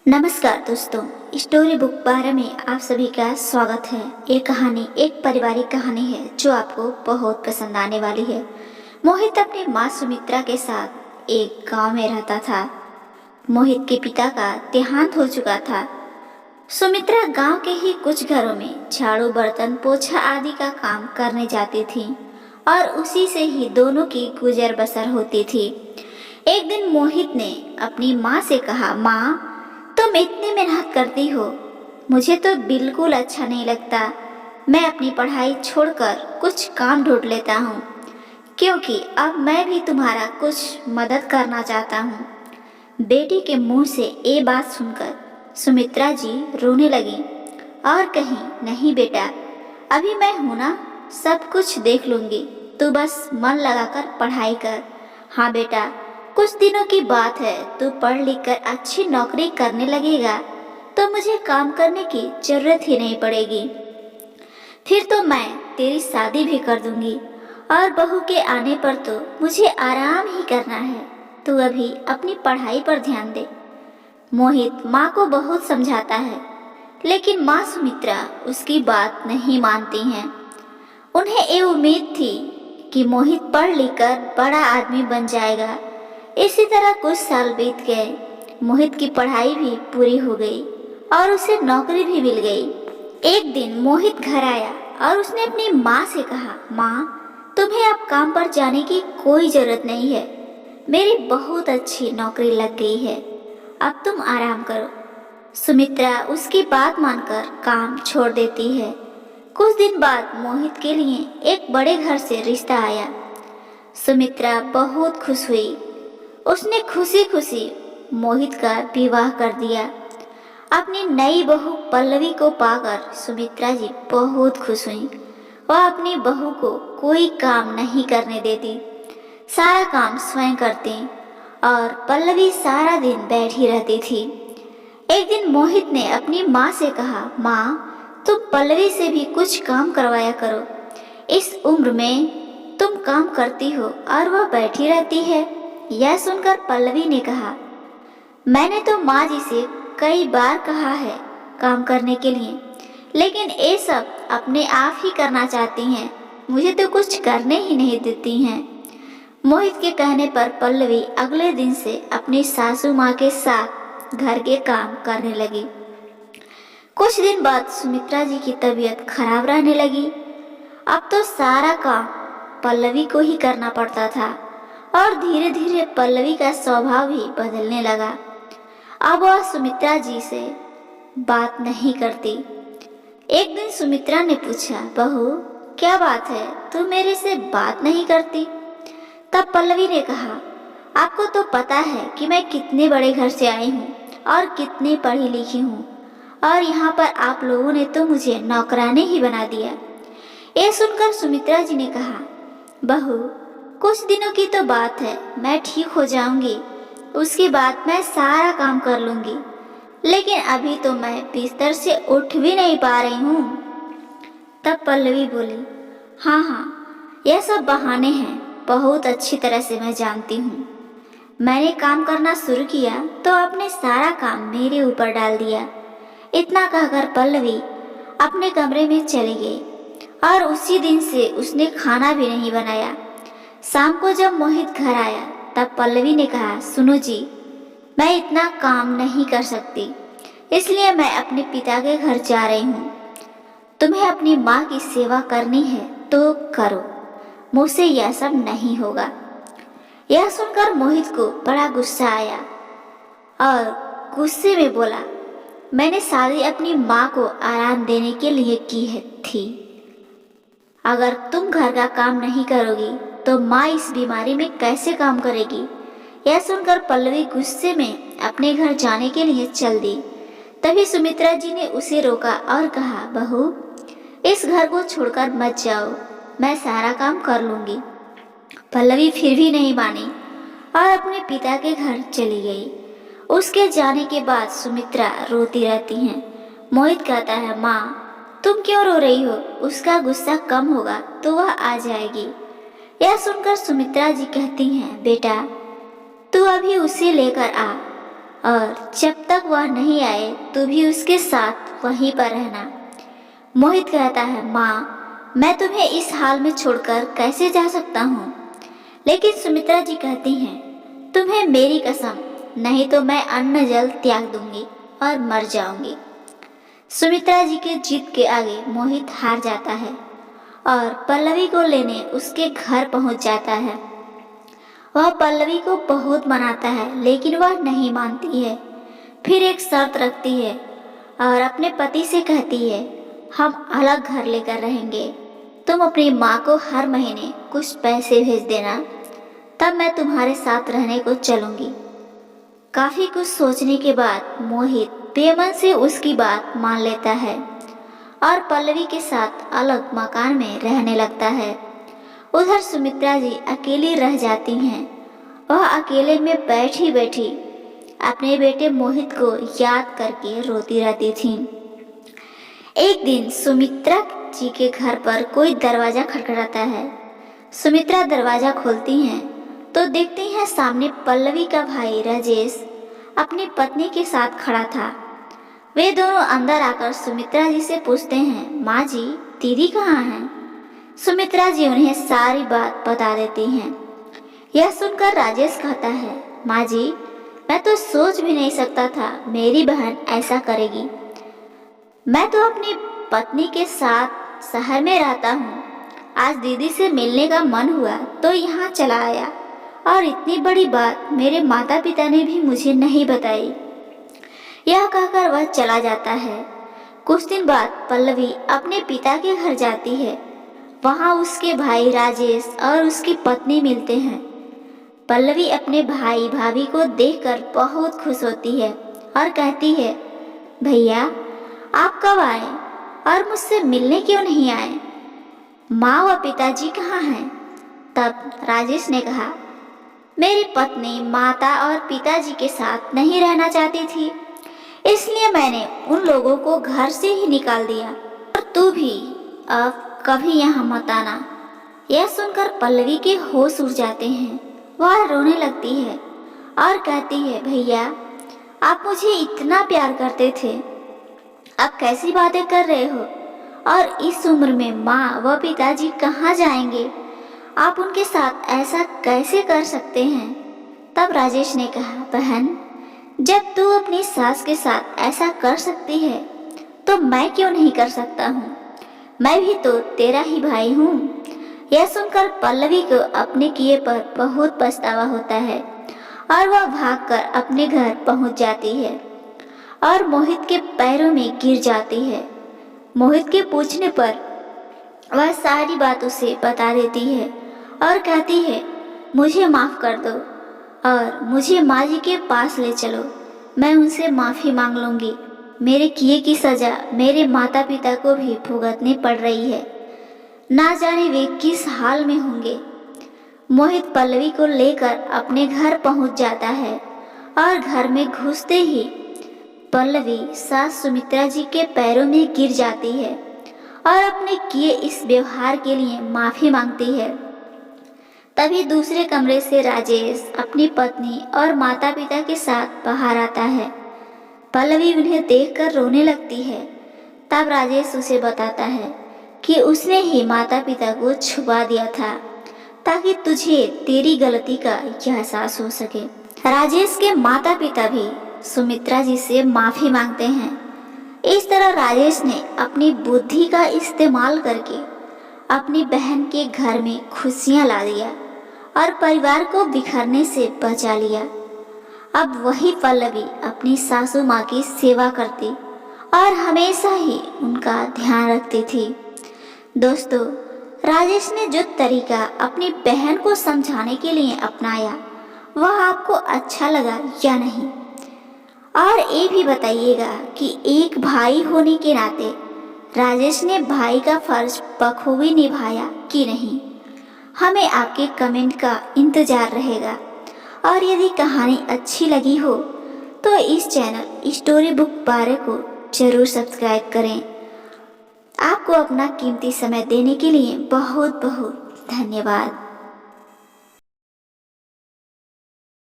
नमस्कार दोस्तों, story book 12 में आप सभी का स्वागत है। ये कहानी एक पारिवारिक कहानी है जो आपको बहुत पसंद आने वाली है। मोहित अपनी माँ सुमित्रा के साथ एक गांव में रहता था। मोहित के पिता का देहांत हो चुका था। सुमित्रा गांव के ही कुछ घरों में झाड़ू, बर्तन, पोछा आदि का काम करने जाती थी और उसी से ही दोनों की गुजर बसर होती थी। एक दिन मोहित ने अपनी माँ से कहा, माँ, तुम इतनी मेहनत करती हो, मुझे तो बिल्कुल अच्छा नहीं लगता। मैं अपनी पढ़ाई छोड़कर कुछ काम ढूंढ लेता हूँ, क्योंकि अब मैं भी तुम्हारा कुछ मदद करना चाहता हूँ। बेटी के मुंह से ये बात सुनकर सुमित्रा जी रोने लगी और कही, नहीं बेटा, अभी मैं हूँ ना, सब कुछ देख लूँगी, तू बस मन लगाकर पढ़ाई कर। हाँ बेटा, कुछ दिनों की बात है, तू पढ़ लिख कर अच्छी नौकरी करने लगेगा तो मुझे काम करने की जरूरत ही नहीं पड़ेगी। फिर तो मैं तेरी शादी भी कर दूंगी और बहू के आने पर तो मुझे आराम ही करना है। तू अभी अपनी पढ़ाई पर ध्यान दे। मोहित माँ को बहुत समझाता है, लेकिन माँ सुमित्रा उसकी बात नहीं मानती हैं। उन्हें ये उम्मीद थी कि मोहित पढ़ लिख कर बड़ा आदमी बन जाएगा। इसी तरह कुछ साल बीत गए। मोहित की पढ़ाई भी पूरी हो गई और उसे नौकरी भी मिल गई। एक दिन मोहित घर आया और उसने अपनी माँ से कहा, माँ, तुम्हें अब काम पर जाने की कोई जरूरत नहीं है। मेरी बहुत अच्छी नौकरी लग गई है, अब तुम आराम करो। सुमित्रा उसकी बात मानकर काम छोड़ देती है। कुछ दिन बाद मोहित के लिए एक बड़े घर से रिश्ता आया। सुमित्रा बहुत खुश हुई। उसने खुशी खुशी मोहित का विवाह कर दिया। अपनी नई बहू पल्लवी को पाकर सुमित्रा जी बहुत खुश हुई। वह अपनी बहू को कोई काम नहीं करने देती, सारा काम स्वयं करती और पल्लवी सारा दिन बैठी रहती थी। एक दिन मोहित ने अपनी माँ से कहा, माँ, तुम पल्लवी से भी कुछ काम करवाया करो। इस उम्र में तुम काम करती हो और वह बैठी रहती है। यह सुनकर पल्लवी ने कहा, मैंने तो माँ जी से कई बार कहा है काम करने के लिए, लेकिन ये सब अपने आप ही करना चाहती हैं, मुझे तो कुछ करने ही नहीं देती हैं। मोहित के कहने पर पल्लवी अगले दिन से अपनी सासू माँ के साथ घर के काम करने लगी। कुछ दिन बाद सुमित्रा जी की तबीयत खराब रहने लगी। अब तो सारा काम पल्लवी को ही करना पड़ता था और धीरे धीरे पल्लवी का स्वभाव भी बदलने लगा। अब वह सुमित्रा जी से बात नहीं करती। एक दिन सुमित्रा ने पूछा, बहू, क्या बात है, तू मेरे से बात नहीं करती? तब पल्लवी ने कहा, आपको तो पता है कि मैं कितने बड़े घर से आई हूँ और कितनी पढ़ी लिखी हूँ, और यहाँ पर आप लोगों ने तो मुझे नौकरानी ही बना दिया। ये सुनकर सुमित्रा जी ने कहा, बहू, कुछ दिनों की तो बात है, मैं ठीक हो जाऊंगी, उसके बाद मैं सारा काम कर लूंगी, लेकिन अभी तो मैं बिस्तर से उठ भी नहीं पा रही हूँ। तब पल्लवी बोली, हाँ हाँ, यह सब बहाने हैं, बहुत अच्छी तरह से मैं जानती हूँ। मैंने काम करना शुरू किया तो आपने सारा काम मेरे ऊपर डाल दिया। इतना कहकर पल्लवी अपने कमरे में चली गई और उसी दिन से उसने खाना भी नहीं बनाया। शाम को जब मोहित घर आया तब पल्लवी ने कहा, सुनो जी, मैं इतना काम नहीं कर सकती, इसलिए मैं अपने पिता के घर जा रही हूँ। तुम्हें अपनी माँ की सेवा करनी है तो करो, मुझसे यह सब नहीं होगा। यह सुनकर मोहित को बड़ा गुस्सा आया और गुस्से में बोला, मैंने शादी अपनी माँ को आराम देने के लिए की थी। अगर तुम घर का काम नहीं करोगी तो माँ इस बीमारी में कैसे काम करेगी? यह सुनकर पल्लवी गुस्से में अपने घर जाने के लिए चल दी। तभी सुमित्रा जी ने उसे रोका और कहा, बहू, इस घर को छोड़कर मत जाओ, मैं सारा काम कर लूंगी। पल्लवी फिर भी नहीं मानी और अपने पिता के घर चली गई। उसके जाने के बाद सुमित्रा रोती रहती हैं। मोहित कहता है, माँ, तुम क्यों रो रही हो? उसका गुस्सा कम होगा तो वह आ जाएगी। यह सुनकर सुमित्रा जी कहती हैं, बेटा, तू अभी उसे लेकर आ और जब तक वह नहीं आए तो भी उसके साथ वहीं पर रहना। मोहित कहता है, माँ मैं तुम्हें इस हाल में छोड़कर कैसे जा सकता हूँ। लेकिन सुमित्रा जी कहती हैं, तुम्हें मेरी कसम, नहीं तो मैं अन्न जल त्याग दूंगी और मर जाऊंगी। सुमित्रा जी के जिद के आगे मोहित हार जाता है और पल्लवी को लेने उसके घर पहुंच जाता है। वह पल्लवी को बहुत मनाता है लेकिन वह नहीं मानती है। फिर एक शर्त रखती है और अपने पति से कहती है, हम अलग घर लेकर रहेंगे, तुम अपनी माँ को हर महीने कुछ पैसे भेज देना, तब मैं तुम्हारे साथ रहने को चलूंगी। काफी कुछ सोचने के बाद मोहित बेमन से उसकी बात मान लेता है और पल्लवी के साथ अलग मकान में रहने लगता है। उधर सुमित्रा जी अकेली रह जाती हैं। वह अकेले में बैठी बैठी अपने बेटे मोहित को याद करके रोती रहती थीं। एक दिन सुमित्रा जी के घर पर कोई दरवाजा खटखटाता है। सुमित्रा दरवाजा खोलती हैं तो देखती हैं सामने पल्लवी का भाई राजेश अपनी पत्नी के साथ खड़ा था। वे दोनों अंदर आकर सुमित्रा जी से पूछते हैं, माँ जी दीदी कहाँ हैं? सुमित्रा जी उन्हें सारी बात बता देती हैं। यह सुनकर राजेश कहता है, माँ जी मैं तो सोच भी नहीं सकता था मेरी बहन ऐसा करेगी। मैं तो अपनी पत्नी के साथ शहर में रहता हूँ। आज दीदी से मिलने का मन हुआ तो यहाँ चला आया और इतनी बड़ी बात मेरे माता पिता ने भी मुझे नहीं बताई। यह कहकर वह चला जाता है। कुछ दिन बाद पल्लवी अपने पिता के घर जाती है। वहाँ उसके भाई राजेश और उसकी पत्नी मिलते हैं। पल्लवी अपने भाई भाभी को देखकर बहुत खुश होती है और कहती है, भैया आप कब आए और मुझसे मिलने क्यों नहीं आए? माँ व पिताजी कहाँ हैं? तब राजेश ने कहा, मेरी पत्नी माता और पिताजी के साथ नहीं रहना चाहती थी, इसलिए मैंने उन लोगों को घर से ही निकाल दिया। और तू भी अब कभी यहाँ मत आना। यह सुनकर पल्लवी के होश उड़ जाते हैं। वह रोने लगती है और कहती है, भैया आप मुझे इतना प्यार करते थे, अब कैसी बातें कर रहे हो? और इस उम्र में माँ व पिताजी कहाँ जाएंगे? आप उनके साथ ऐसा कैसे कर सकते हैं? तब राजेश ने कहा, बहन जब तू अपनी सास के साथ ऐसा कर सकती है तो मैं क्यों नहीं कर सकता हूँ? मैं भी तो तेरा ही भाई हूँ। यह सुनकर पल्लवी को अपने किए पर बहुत पछतावा होता है और वह भागकर अपने घर पहुँच जाती है और मोहित के पैरों में गिर जाती है। मोहित के पूछने पर वह सारी बात उसे बता देती है और कहती है, मुझे माफ़ कर दो और मुझे माँ जी के पास ले चलो, मैं उनसे माफ़ी मांग लूँगी। मेरे किए की सज़ा मेरे माता पिता को भी भुगतनी पड़ रही है, ना जाने वे किस हाल में होंगे। मोहित पल्लवी को लेकर अपने घर पहुँच जाता है और घर में घुसते ही पल्लवी सास सुमित्रा जी के पैरों में गिर जाती है और अपने किए इस व्यवहार के लिए माफ़ी मांगती है। तभी दूसरे कमरे से राजेश अपनी पत्नी और माता पिता के साथ बाहर आता है। पल्लवी उन्हें देखकर रोने लगती है। तब राजेश उसे बताता है कि उसने ही माता पिता को छुपा दिया था ताकि तुझे तेरी गलती का एहसास हो सके। राजेश के माता पिता भी सुमित्रा जी से माफ़ी मांगते हैं। इस तरह राजेश ने अपनी बुद्धि का इस्तेमाल करके अपनी बहन के घर में खुशियां ला दिया और परिवार को बिखरने से बचा लिया। अब वही पल्लवी अपनी सासू माँ की सेवा करती और हमेशा ही उनका ध्यान रखती थी। दोस्तों, राजेश ने जो तरीका अपनी बहन को समझाने के लिए अपनाया वह आपको अच्छा लगा या नहीं? और ये भी बताइएगा कि एक भाई होने के नाते राजेश ने भाई का फर्ज बखूबी निभाया कि नहीं? हमें आपके कमेंट का इंतज़ार रहेगा। और यदि कहानी अच्छी लगी हो तो इस चैनल स्टोरी बुक 12 को ज़रूर सब्सक्राइब करें। आपको अपना कीमती समय देने के लिए बहुत बहुत धन्यवाद।